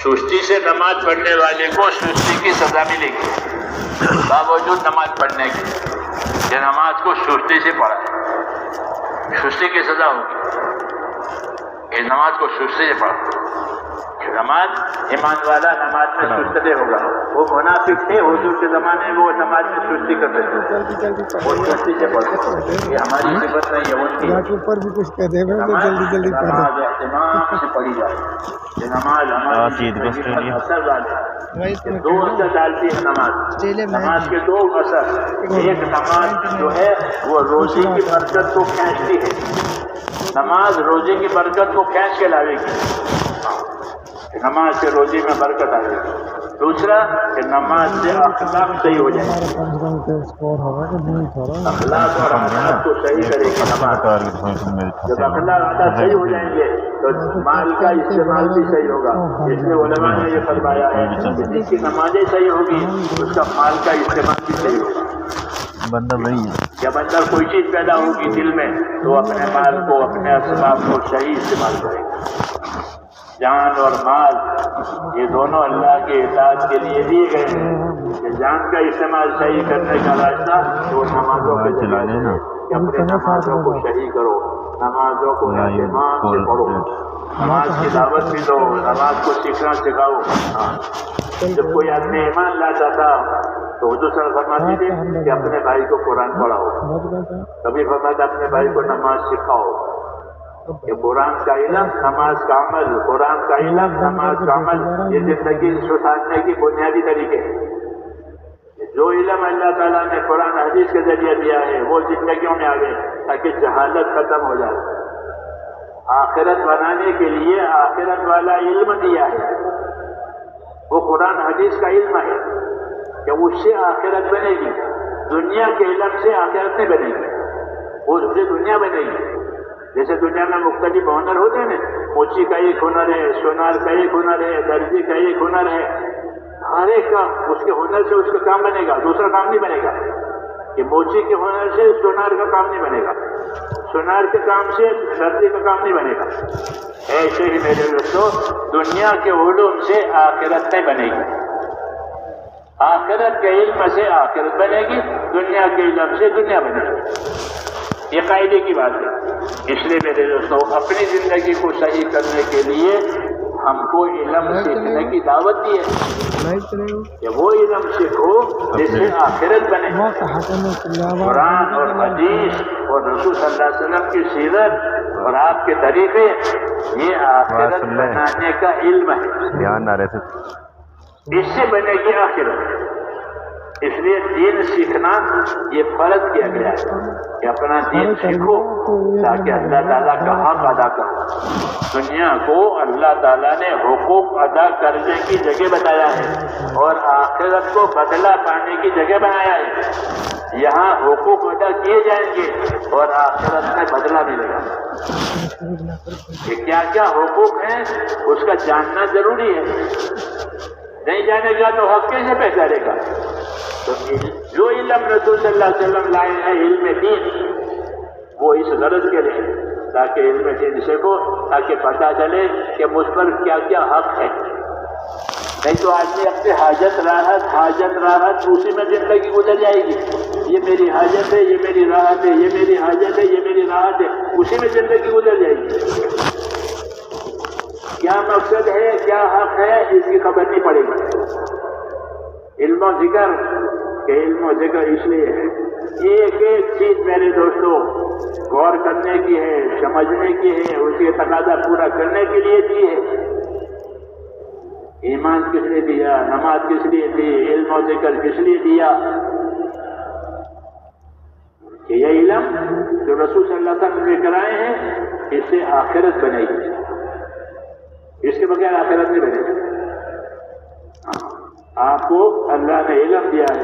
سستی سے نماز پڑھنے والے کو سستی کی سزا ملے گی، باوجود نماز پڑھنے کے کہ نماز کو سستی سے پڑھا ہے، سستی کی سزا ہوگی۔ یہ نماز کو سستی سے پڑھا، نماز ایمان والا نماز میں سست نہیں ہوگا۔ وہ منافق تھے حضور کے زمانے میں، وہ نماز میں سستی کرتے تھے، وہ سستی سے پڑھتے۔ یہ ہماری صفت نہیں ہے، ان کی اوپر بھی کچھ کہتے ہیں نماز اہتمام سے پڑھی جائے۔ یہ نماز ہماری زندگی پر اثر ڈالے، دو اثر ڈالتی ہے نماز کے دو اثر۔ ایک نماز جو ہے وہ روزی کی برکت کو کھینچتی ہے، نماز روزی کی برکت کو کھینچ کے لاوے گی، نماز سے روزی میں برکت آئے گی۔ دوسرا کہ نماز سے اخلاق صحیح ہو جائے گا، اخلاق اور عادات کو صحیح کرے گی نماز۔ جب اخلاق عادات صحیح ہو جائیں گے تو مال کا استعمال بھی صحیح ہوگا۔ اس لیے علماء نے یہ فرمایا ہے کہ جس کی نمازیں صحیح ہوگی اس کا مال کا استعمال بھی صحیح ہوگا۔ بندہ وہی ہے، جب اندر کوئی چیز پیدا ہوگی دل میں تو اپنے مال کو، اپنے اسباب کو صحیح استعمال کرے گا۔ جان اور مال یہ دونوں اللہ کے اطاعت کے لیے دیے گئے ہیں۔ کہ جان کا استعمال صحیح کرنے کا راستہ وہ نمازوں کے ذریعے ہے کہ اپنے نمازوں کو صحیح کرو، نمازوں کو اہتمام سے پڑھو، نماز کی دعوت بھی دو، نماز کو سیکھنا سکھاؤ۔ جب کوئی آدمی ایمان لاتا تھا تو حضور صلی اللہ علیہ وسلم فرماتے تھے کہ اپنے بھائی کو قرآن پڑھاؤ، کبھی فرماتا اپنے بھائی کو نماز سکھاؤ۔ کہ قرآن کا علم، نماز کا عمل، قرآن کا علم، نماز کا عمل، یہ زندگی سدھارنے کی بنیادی طریقے ہیں۔ جو علم اللہ تعالیٰ نے قرآن حدیث کے ذریعے دیا ہے وہ زندگیوں میں آگے تاکہ جہالت ختم ہو جائے۔ آخرت بنانے کے لیے آخرت والا علم دیا ہے، وہ قرآن حدیث کا علم ہے کہ اس سے آخرت بنے گی۔ دنیا کے علم سے آخرت نہیں بنے گی، وہ اس سے دنیا بنے گی۔ جیسے دنیا میں مختلف ہنر ہوتے ہیں نا، موچی کا ایک ہنر ہے، سونار کا ایک ہنر ہے، درزی کا ایک ہنر ہے، ہر ایک کا اس کے ہنر سے اس کا کام بنے گا، دوسرا کام نہیں بنے گا۔ کہ موچی کے ہنر سے سونار کا کام نہیں بنے گا، سونار کے کام سے درزی کا کام نہیں بنے گا۔ ایسے ہی میرے دوستو دنیا کے علوم سے آخرت نہیں بنے گی، آخرت کے علم سے آخرت بنے گی، دنیا کے علم سے دنیا بنے گی۔ یہ قاعدے کی بات ہے۔ اس لیے میرے دوستوں اپنی زندگی کو صحیح کرنے کے لیے ہم کو علم سیکھنے کی دعوت دی ہے کہ وہ علم سیکھو جس سے آخرت بنے۔ قرآن اور حدیث اور رسول صلی اللہ علیہ وسلم کی سیرت اور آپ کے طریقے یہ آخرت بنانے کا علم ہے، دھیان نہ رہے تھے، اس سے بنے گی آخرت۔ اس لیے دین سیکھنا یہ فرض کیا گیا ہے کہ اپنا دین سیکھو تاکہ اللہ تعالیٰ کا حق ادا کرو۔ دنیا کو اللہ تعالیٰ نے حقوق ادا کرنے کی جگہ بتایا ہے اور آخرت کو بدلہ پانے کی جگہ بنایا ہے۔ یہاں حقوق ادا کیے جائیں گے اور آخرت میں بدلہ ملے گا۔ یہ کیا کیا حقوق ہیں اس کا جاننا ضروری ہے، نہیں جانے گا تو حق کیسے پہچانے گا؟ تو جو علم رسول صلی اللہ علیہ وسلم لائے ہیں علم دین، وہ اس غرض کے لیے تاکہ علم دین سیکھو، تاکہ پتہ چلے کہ مجھ پر کیا کیا حق ہے۔ نہیں تو آدمی اپنے حاجت راحت اسی میں زندگی گزر جائے گی۔ یہ میری حاجت ہے، یہ میری راحت ہے، یہ میری حاجت ہے، یہ میری راحت ہے، اسی میں زندگی گزر جائے گی۔ کیا مقصد ہے، کیا حق ہے، اس کی خبر نہیں پڑے گی۔ علم و ذکر کہ علم و ذکر اس لیے ہے، ایک ایک چیز میرے دوستوں غور کرنے کی ہے، سمجھنے کی ہے، اس کے تقاضا پورا کرنے کے لیے دی ہے۔ ایمان کس لیے دیا، نماز کس لیے دی، علم و ذکر کس لیے دیا؟ کہ یہ علم جو رسول صلی اللہ علیہ وسلم نے کرائے ہیں، اس سے آخرت بنے گی، اس کے بغیر آخرت نہیں بنے گی۔ آپ کو اللہ نے علم دیا ہے،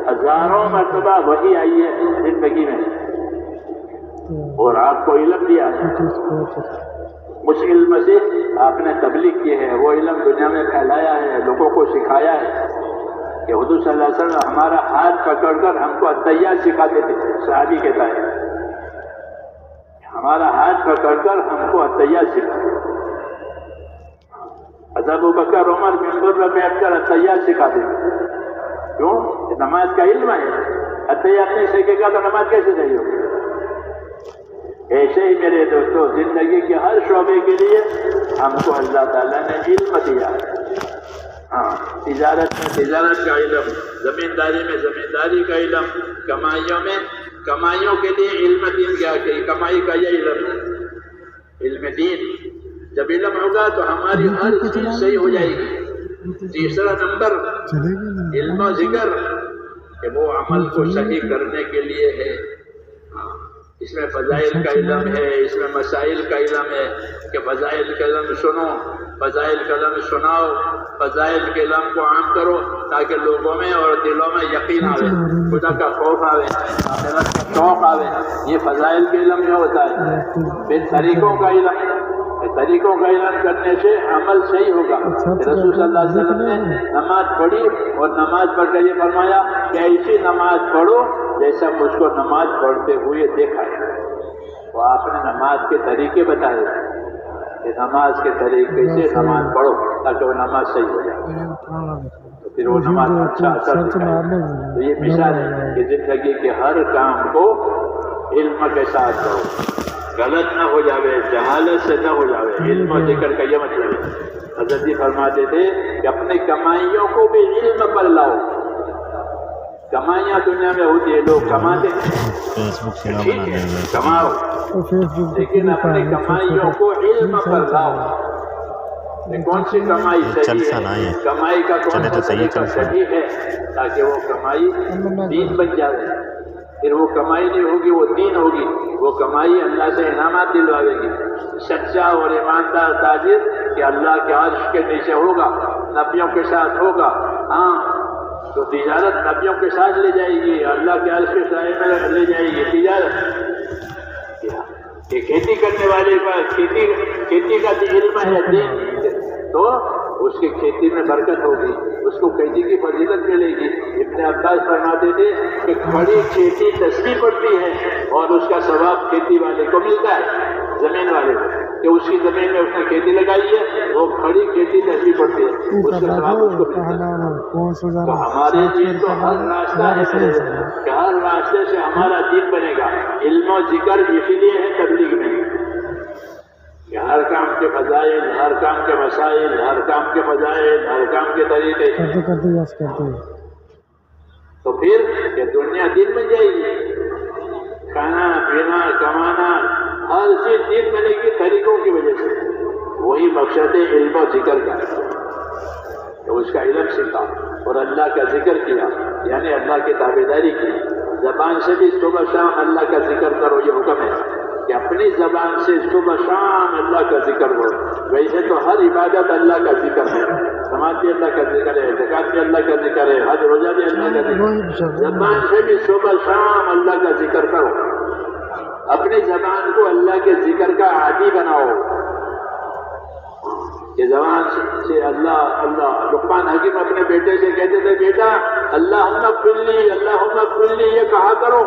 ہزاروں مرتبہ وحی آئی ہے زندگی میں، اور آپ کو علم دیا ہے۔ اس علم سے آپ نے تبلیغ کی ہے، وہ علم دنیا میں پھیلایا ہے، لوگوں کو سکھایا ہے کہ حضور صلی اللہ علیہ وسلم ہمارا ہاتھ پکڑ کر ہم کو التحیات سکھاتے تھے۔ صحابی کہتا ہے ہمارا ہاتھ پکڑ کر ہم کو التحیات سکھاتے تھے۔ ابو بکر عمر منبر پر بیٹھ کر التحیات سکھاتے تھے۔ کیوں؟ نماز کا علم ہے، التحیات نہیں سیکھے گا تو نماز کیسے صحیح ہوگی؟ ایسے ہی میرے دوستوں زندگی کے ہر شعبے کے لیے ہم کو اللہ تعالیٰ نے علم دیا ہے۔ ہاں، تجارت میں تجارت کا علم، زمینداری میں زمینداری کا علم، کمائیوں کے لیے علم دین کیا کہ کمائی کا یہ علم ہے، علم دین۔ جب علم ہوگا تو ہماری ہر چیز صحیح ہو جائے گی۔ تیسرا نمبر علم و ذکر کہ وہ عمل کو صحیح کرنے کے لیے ہے۔ اس میں فضائل کا علم ہے، اس میں مسائل کا علم ہے کہ فضائل کا علم سنو، فضائل کا علم سناؤ، فضائل کے علم کو عام کرو تاکہ لوگوں میں اور دلوں میں یقین آوے، خدا کا خوف آوے، آخرت کا شوق آوے۔ یہ فضائل کے علم میں ہوتا ہے۔ پھر طریقوں کا علم، طریقوں کا علم کرنے سے عمل صحیح ہوگا۔ رسول صلی اللہ علیہ وسلم نے نماز پڑھی اور نماز پڑھ کر یہ فرمایا کہ ایسی نماز پڑھو جیسا مجھ کو نماز پڑھتے ہوئے دیکھا ہے۔ وہ آپ نے نماز کے طریقے بتائے کہ نماز کے طریقے سے نماز پڑھو تاکہ وہ نماز صحیح ہو جائے، تو پھر وہ نماز اچھا اثر دکھائے۔ تو یہ مثال ہے کہ زندگی کے ہر کام کو علم کے ساتھ کرو، غلط نہ ہو جاوے، جہالت سے نہ ہو جاوے۔ علم و ذکر کا یہ مطلب ہے۔ حضرت جی فرماتے تھے کہ اپنی کمائیوں کو بھی علم پر لاؤ۔ کمائیاں دنیا میں ہوتی ہے، لوگ کماتے ہیں، ٹھیک ہے کماؤ، لیکن اپنی کمائیوں کو علم پر لاؤ۔ کون سی کمائی صحیح ہے، کمائی کا کون سا طریقہ صحیح ہے تاکہ وہ کمائی دین بن جائے۔ پھر وہ کمائی نہیں ہوگی، وہ دین ہوگی۔ وہ کمائی اللہ سے انعامات دلواوے گی۔ سچا اور ایماندار تاجر کہ اللہ کے عرش کے نیچے ہوگا، نبیوں کے ساتھ ہوگا۔ ہاں، تو تجارت نبیوں کے ساتھ لے جائے گی، اللہ کے عرش کے سائے میں لے جائے گی تجارت۔ کہ کھیتی کرنے والے کا کھیتی کا علم ہے دین، تو اس کی کھیتی میں برکت ہوگی، اس کو کھیتی کی فضیلت ملے گی۔ ابن عباس فرماتے تھے کہ کھڑی کھیتی تسبیح پڑتی ہے اور اس کا ثواب کھیتی والے کو ملتا ہے، زمین والے کو، کہ اس کی زمین میں اس نے کھیتی لگائی ہے، وہ کھڑی کھیتی تسبیح پڑتی ہے، اس کا ثواب اس کو ملتا ہے۔ تو ہمارے دین تو ہر راستہ ہے کہ ہر راستے سے ہمارا دین بنے گا۔ علم و ذکر اسی لیے ہے تبلیغ میں کہ ہر کام کے فضائل، ہر کام کے مسائل، ہر کام کے فضائل، ہر کام کے طریقے، تو پھر یہ دنیا دین بن جائے گی۔ کھانا پینا کمانا ہر چیز دین بنے گی طریقوں کی وجہ سے۔ وہی مقصد ہے علم و ذکر کا، تو اس کا علم سیکھا اور اللہ کا ذکر کیا، یعنی اللہ کی تابعداری کی۔ زبان سے بھی صبح شام اللہ کا ذکر کرو، یہ حکم ہے کہ اپنی زبان سے صبح شام اللہ کا ذکر کرو۔ ویسے تو ہر عبادت اللہ کا ذکر ہے، نماز بھی اللہ کا ذکر ہے، زکات بھی اللہ کا ذکر ہے، حج روزہ بھی اللہ کا ذکر ہے۔ زبان سے بھی صبح شام اللہ کا ذکر کرو، اپنی زبان کو اللہ کے ذکر کا عادی بناؤ۔ کہ زبان سے اللہ اللہ. لقمان حکیم اپنے بیٹے سے کہتے تھے بیٹا اللہم اغفر لی اللہم اغفر لی یہ کہا کرو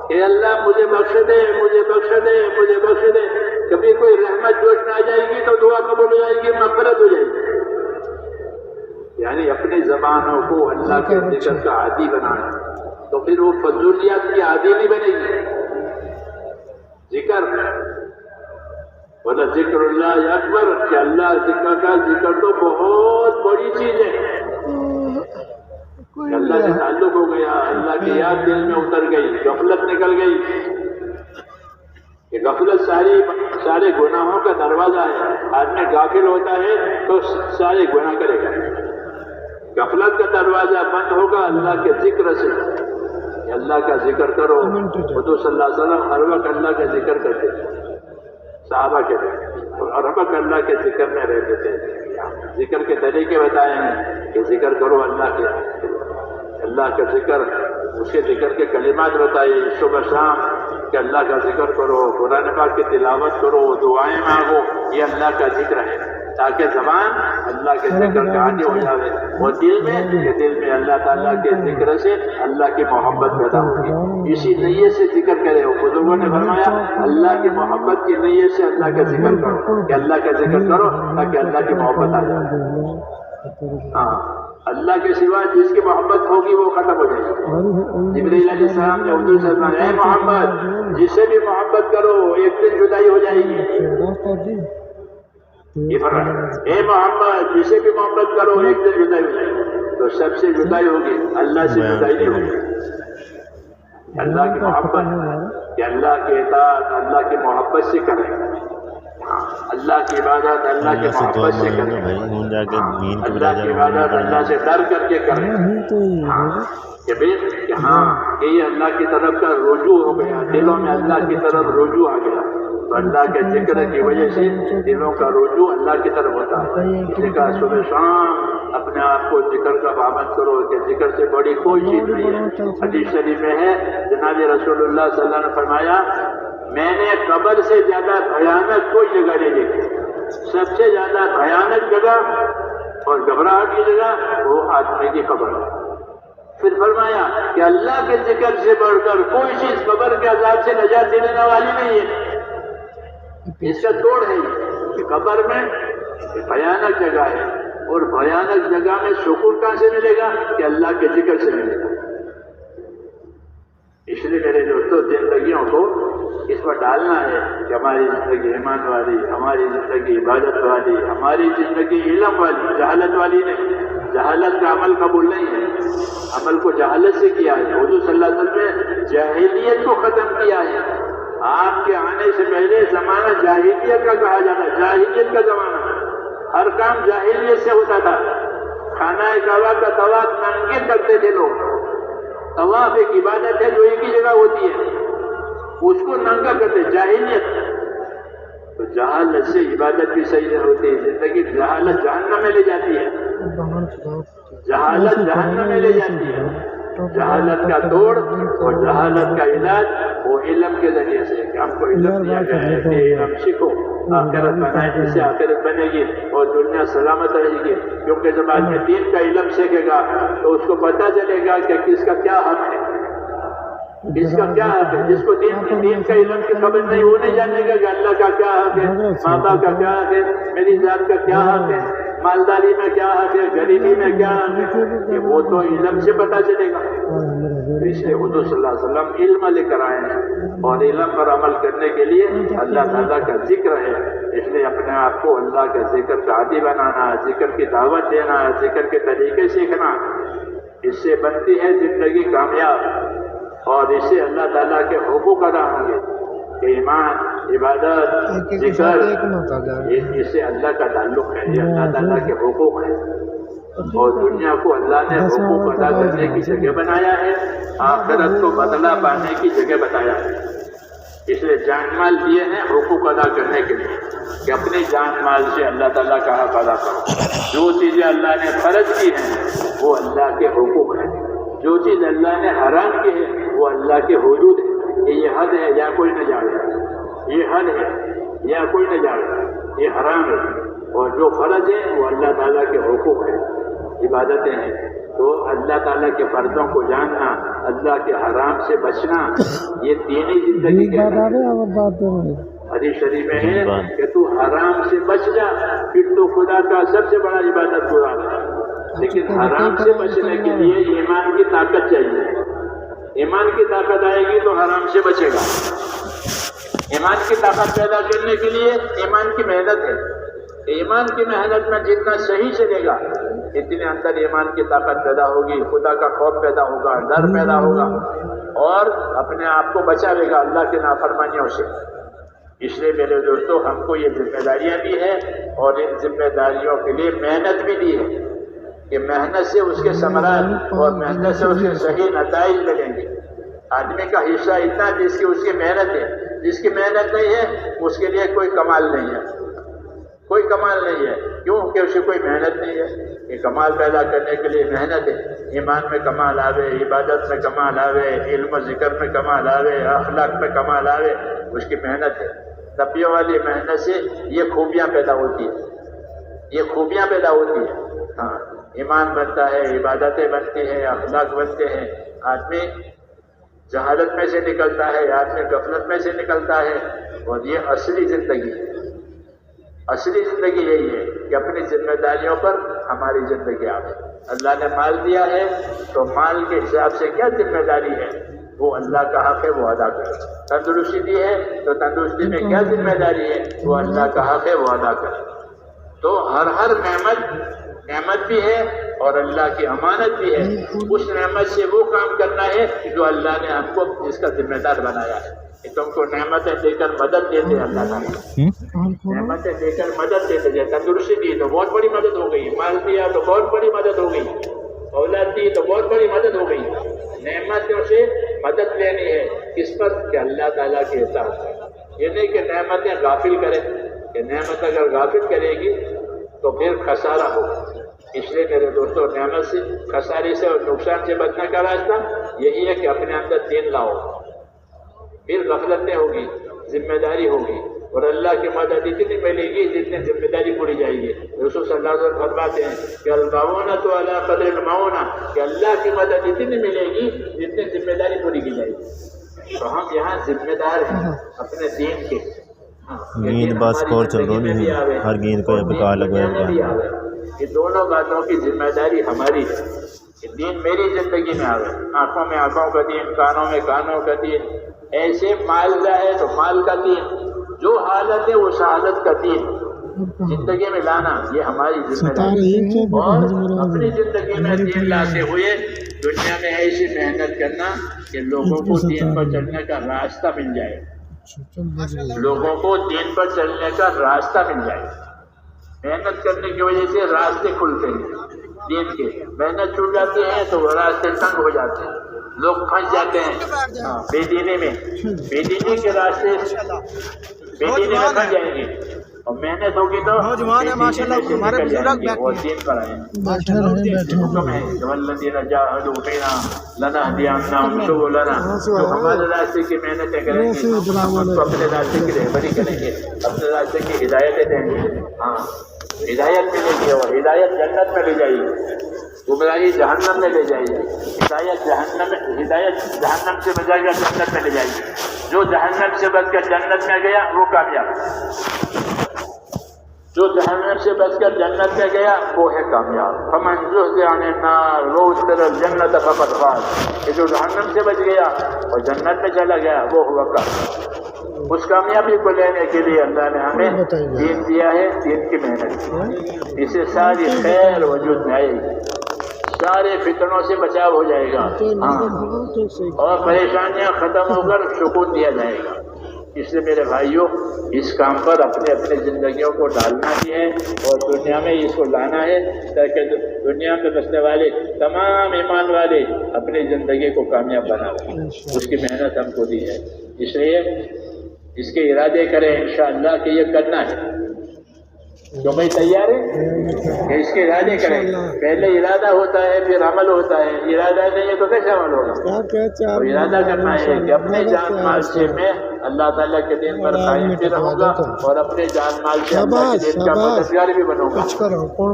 کہ اللہ مجھے بخش دے مجھے بخش دے مجھے بخش دے. کبھی کوئی رحمت جوش میں آ جائے گی تو دعا قبول ہو جائے گی مغفرت ہو جائے گی. یعنی اپنی زبانوں کو اللہ کے ذکر کا عادی بنانا تو پھر وہ فضولیات کی عادی نہیں بنے گی. ذکر ولا ذکر اللہ اکبر کہ اللہ ذکر کا ذکر تو بہت بڑی چیز ہے. اللہ سے تعلق ہو گیا اللہ کی یاد دل میں اتر گئی غفلت نکل گئی. یہ غفلت سارے گناہوں کا دروازہ ہے. آدمی غافل ہوتا ہے تو سارے گناہ کرے گا. غفلت کا دروازہ بند ہوگا اللہ کے ذکر سے. اللہ کا ذکر کرو. حضور صلی اللہ علیہ وسلم ہر وقت اللہ کا ذکر کرتے تھے. صحابہ کے اور ہر وقت اللہ کے ذکر میں رہتے تھے. ذکر کے طریقے بتائے ہیں کہ ذکر کرو اللہ کا ذکر. اس کے ذکر کے کلمات بتائیے صبح شام کہ اللہ کا ذکر کرو قرآن پاک کی تلاوت کرو دعائیں مانگو. یہ اللہ کا ذکر ہے تاکہ زبان اللہ کے ذکر کا عادی ہو جائے. اور دل میں اللہ تعالیٰ کے ذکر سے اللہ کی محبت پیدا ہوگی. اسی نیت سے ذکر کرے ہو. بزرگوں نے فرمایا اللہ کی محبت کی نیت سے اللہ کا ذکر کرو کہ اللہ کا ذکر کرو تاکہ اللہ کی محبت آ جائے. ہاں اللہ کے سوا جس کی محبت ہوگی وہ ختم ہو جائے گی. جبریل علیہ السلام نے حضور سے فرمایا اے محمد جسے بھی محبت کرو ایک دن جدائی ہو جائے گی. یہ فرمایا اے محمد جسے بھی محبت کرو ایک دن جدائی ہو جائے گی. تو سب سے جدائی ہوگی اللہ سے جدائی نہیں ہوگی. اللہ کی محبت کہ اللہ کی اطاعت اللہ کی محبت سے کریں. اللہ کی عبادت اللہ کی محبت سے کریں. اللہ کی عبادت اللہ سے ڈر کر کے کریں کہ ہاں کہ یہ اللہ کی طرف کا رجوع ہو گیا. دلوں میں اللہ کی طرف رجوع آ گیا تو اللہ کے ذکر کی وجہ سے دلوں کا رجوع اللہ کی طرف ہوتا ہے. اسی کا صبح شام اپنے آپ کو ذکر کا پابند کرو کہ ذکر سے بڑی کوئی چیز نہیں ہے. حدیث شریف میں ہے جناب رسول اللہ صلی اللہ علیہ وسلم نے فرمایا میں نے قبر سے زیادہ بھیانک کوئی جگہ نہیں دیکھی. سب سے زیادہ بھیانک جگہ اور گھبراہٹ کی جگہ وہ آدمی کی قبر ہے. پھر فرمایا کہ اللہ کے ذکر سے بڑھ کر کوئی چیز قبر کے عذاب سے نجات دینے والی نہیں ہے. اس کا توڑ ہے کہ قبر میں بھیانک جگہ ہے اور بھیانک جگہ میں سکون کہاں سے ملے گا کہ اللہ کے ذکر سے ملے گا. اس لیے میرے دوستوں زندگیوں کو اس پر ڈالنا ہے کہ ہماری زندگی ایمان والی ہماری زندگی عبادت والی ہماری زندگی علم والی جہالت والی نہیں. جہالت کا عمل قبول نہیں ہے. عمل کو جہالت سے کیا ہے. حضور صلی اللہ علیہ وسلم نے جاہلیت کو ختم کیا ہے. آپ کے آنے سے پہلے زمانہ جاہلیت کا کہا جاتا ہے. جاہلیت کا زمانہ ہر کام جاہلیت سے ہوتا تھا. خانہ کعبہ کا طواف ننگے کرتے تھے لوگ. طواف ایک عبادت ہے جو ایک ہی جگہ ہوتی ہے اس کو ننگا کرتے جاہلیت. تو جہالت سے عبادت بھی صحیح نہیں ہوتی. زندگی جہالت جہنم میں لے جاتی ہے. جہالت جہنم میں لے جاتی ہے. جہالت کا توڑ اور جہالت کا علاج وہ علم کے ذریعے سے کہ ہم کو علم دیا گیا ہے کہ علم سیکھو آخرت بنائے جس سے آخرت بنے گی اور دنیا سلامت رہے گی. کیونکہ جب آدمی دین کا علم سیکھے گا تو اس کو پتہ چلے گا کہ کس کا کیا حق ہے اس کا کیا حق ہے. جس کو دین کا علم کی خبر نہیں وہ نہیں جانے گا کہ اللہ کا کیا حق ہے ماں باپ کا کیا حق ہے میری ذات کا کیا حق ہے مالداری میں کیا حق ہے غریبی میں کیا حق ہے. کہ وہ تو علم سے پتہ چلے گا. اس لیے حضور صلی اللہ علیہ وسلم علم لے کر آئے ہیں اور علم پر عمل کرنے کے لیے اللہ تعالیٰ کا ذکر ہے. اس لیے اپنے آپ کو اللہ کے ذکر کا عادی بنانا ذکر کی دعوت دینا ذکر کے طریقے سیکھنا. اس سے بنتی ہے زندگی کامیاب اور اس سے اللہ تعالیٰ کے حقوق ادا ہوں گے کہ ایمان عبادت ذکر اس سے اللہ کا تعلق ہے. یہ اللہ تعالیٰ کے حقوق ہیں اور دنیا کو اللہ نے حقوق ادا کرنے کی جگہ بنایا ہے آخرت کو بدلہ پانے کی جگہ بتایا ہے. اس لیے جان مال دیے ہیں حقوق ادا کرنے کے لیے کہ اپنی جان مال سے اللہ تعالیٰ کا حق ادا کرو. جو چیزیں اللہ نے فرض کی ہیں وہ اللہ کے حقوق ہیں. جو چیز اللہ نے حرام کی ہے وہ اللہ کے حدود ہے. یہ حد ہے یا کوئی نہ جانے. یہ حد ہے یا کوئی نہ جانے. یہ حرام ہے اور جو فرض ہے وہ اللہ تعالیٰ کے حقوق ہیں، عبادتیں ہیں. تو اللہ تعالیٰ کے فرضوں کو جاننا، اللہ کے حرام سے بچنا، یہ دینی زندگی کے حدیث شریف میں ہے کہ تو حرام سے بچ جا، پھر تو خدا کا سب سے بڑا عبادت گزار ہے. لیکن حرام سے بچنے کے لیے ایمان کی طاقت چاہیے. ایمان کی طاقت آئے گی تو حرام سے بچے گا. ایمان کی طاقت پیدا کرنے کے لیے ایمان کی محنت ہے. ایمان کی محنت میں جتنا صحیح چلے گا اتنے اندر ایمان کی طاقت پیدا ہوگی، خدا کا خوف پیدا ہوگا، ڈر پیدا ہوگا، اور اپنے آپ کو بچاوے گا اللہ کی نافرمانیوں سے. اس لیے میرے دوستو، ہم کو یہ ذمہ داریاں دی ہے اور ان ذمہ داریوں کے لیے محنت بھی دی ہے کہ محنت سے اس کے ثمرات اور محنت سے اس کے صحیح نتائج ملیں گے. آدمی کا حصہ اتنا جس کی اس کی محنت ہے، جس کی محنت نہیں ہے اس کے لیے کوئی کمال نہیں ہے، کوئی کمال نہیں ہے. کیوں کہ اسے کوئی محنت نہیں ہے. یہ کمال پیدا کرنے کے لیے محنت ہے. ایمان میں کمال آوے، عبادت میں کمال آوے، علم و ذکر میں کمال آوے، اخلاق میں کمال آوے، اس کی محنت ہے. نبیوں والی محنت سے یہ خوبیاں پیدا ہوتی ہیں، یہ خوبیاں پیدا ہوتی ہیں. ہاں، ایمان بنتا ہے، عبادتیں بنتی ہیں، اخلاق بنتے ہیں. آدمی جہالت میں سے نکلتا ہے، آدمی غفلت میں سے نکلتا ہے. اور یہ اصلی زندگی ہے. اصلی زندگی یہی ہے کہ اپنی ذمہ داریوں پر ہماری زندگی آئے. اللہ نے مال دیا ہے تو مال کے حساب سے کیا ذمہ داری ہے، وہ اللہ کا حق ہے، وہ ادا کرے. تندرستی دی ہے تو تندرستی میں کیا ذمہ داری ہے، وہ اللہ کا حق ہے، وہ ادا کرے. تو ہر نعمت بھی ہے اور اللہ کی امانت بھی ہے. اس نعمت سے وہ کام کرنا ہے جو اللہ نے ہم کو اس کا ذمہ دار بنایا ہے. تم کو نعمتیں دے کر مدد دیتے ہیں اللہ تعالیٰ، نعمتیں دے کر مدد دیتے ہیں. تندرستی دی تو بہت بڑی مدد ہو گئی، مال دیا تو بہت بڑی مدد ہو گئی، اولاد دی تو بہت بڑی مدد ہو گئی. نعمتوں سے مدد لینی ہے کس پر؟ کہ اللہ تعالیٰ کے حساب سے. یہ نہیں کہ نعمتیں غافل کرے، کہ نعمت اگر غافل کرے گی تو پھر خسارہ ہوگا. اس لیے میرے دوستوں، نعمت سے، خسارے سے اور نقصان سے بچنے کا راستہ یہی ہے کہ اپنے اندر دین لاؤ. پھر غفلت نہیں ہوگی، ذمہ داری ہوگی، اور اللہ کی مدد اتنی ملے گی جتنی ذمہ داری پوری جائے گی. رسول صلی اللہ علیہ وسلم فرماتے ہیں کہ المعونۃ علی قدر المعونہ، کہ اللہ کی مدد اتنی ملے گی جتنی ذمہ داری پوری کی جائے گی. تو ہم یہاں ذمہ دار ہیں اپنے دین کے. گیند بس کور چل رہی ہے، ہر گیند کو بکار لگوایا. یہ دونوں باتوں کی ذمہ داری ہماری ہے. کہ دین میری زندگی میں آوے، آنکھوں میں آنکھوں کا دین، کانوں میں کانوں کا دین. ایسے مال ہے تو مال کا دین، جو حالت ہے اس حالت کا دین زندگی میں لانا، یہ ہماری ذمہ داری ہے. اور اپنی زندگی میں دین لاتے ہوئے دنیا میں ایسی محنت کرنا کہ لوگوں کو دین پر چلنے کا راستہ مل جائے، لوگوں کو دین پر چلنے کا راستہ مل جائے. محنت کرنے کی وجہ سے راستے کھلتے ہیں دین کے. محنت چھوٹ جاتی ہے تو وہ راستے تنگ ہو جاتے ہیں، لوگ پھنس جاتے ہیں بے دینی میں. بے دینی کے راستے بے دینی میں پھنس جائیں گے، اور محنت ہوگی تو ہمارے بزرگ اور دین پر آئیں گے. حکم ہے والذین جاہدوا فینا لنہدینہم سبلنا. جو ہمارے راستے کی محنتیں کریں گے ہم کو اپنے راستے کی رہبری کریں گے، اپنے راستے کی ہدایتیں دیں گے. ہاں، ہدایت ملے گی اور ہدایت جنت میں لے جائے گی، گمراہی جہنم میں لے جائے گی. ہدایت جہنم سے بچا کر جنت میں لے جائے گی. جو جہنم سے بچ کر جنت میں گیا وہ کامیاب، جو جہنم سے بچ کر جنت میں گیا وہ ہے کامیاب. فمن زحزح عن النار وادخل الجنة فقد فاز. یہ جو جہنم سے بچ گیا اور جنت میں چلا گیا وہ ہوا کامیاب. اس کامیابی کو لینے کے لیے اللہ نے ہمیں دین دیا ہے، دین کی محنت کی. اسے ساری خیر وجود میں آئے گی، سارے فتنوں سے بچاؤ ہو جائے گا، اور پریشانیاں ختم ہو کر سکون دیا جائے گا. اس لیے میرے بھائیوں، اس کام پر اپنے اپنے زندگیوں کو ڈالنا بھی ہے اور دنیا میں اس کو لانا ہے تاکہ دنیا میں بسنے والے تمام ایمان والے اپنی زندگی کو کامیاب بنائیں. اس کی محنت ہم کو دی ہے، اس لیے اس کے ارادے کریں انشاءاللہ کہ یہ کرنا ہے. تو بھائی تیار ہے کہ اس کے ارادے کریں. پہلے ارادہ ہوتا ہے پھر عمل ہوتا ہے. ارادہ نہیں ہے تو کیسے عمل ہوگا؟ تو ارادہ کرنا ہے کہ اپنے جان مال سے میں اللہ تعالیٰ کے دین پر قائم بھی رہوں گا اور اپنے جان مال سے اللہ کے دین کا مددگار بھی بنوں گا.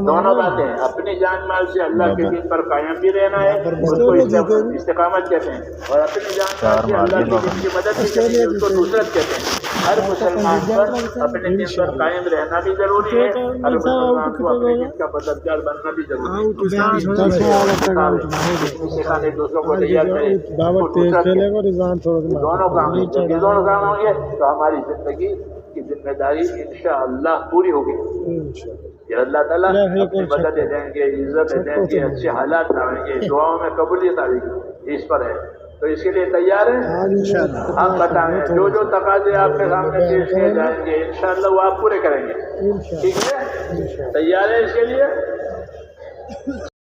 دونوں باتیں, اپنی جان مال سے اللہ کے دین پر قائم بھی رہنا ہے, اس کو استقامت کہتے ہیں, اور اپنی جان مال سے اللہ کے دین کی مدد بھی کرنی ہے, اس کو نصرت کہتے ہیں. ہر مسلمان پر اپنے دین پر قائم رہنا بھی ضروری ہے, ہر مسلمان کو اپنے دین کا مددگار بننا بھی ضروری ہے. سکھانے دوسروں کو تیار کریں, دونوں کام ہوں گے تو ہماری زندگی کی ذمہ داری انشاءاللہ پوری ہوگی. یہ اللہ تعالیٰ اپنی مدد دیں گے, عزت دیں گے, اچھے حالات لائیں گے, دعاؤں میں قبولیت آئے گی, اس پر ہے. تو اس کے لیے تیار ہیں؟ آپ بتائیں, جو جو تقاضے آپ کے سامنے پیش کیے جائیں گے انشاءاللہ وہ آپ پورے کریں گے. ٹھیک ہے, تیار ہے اس کے لیے؟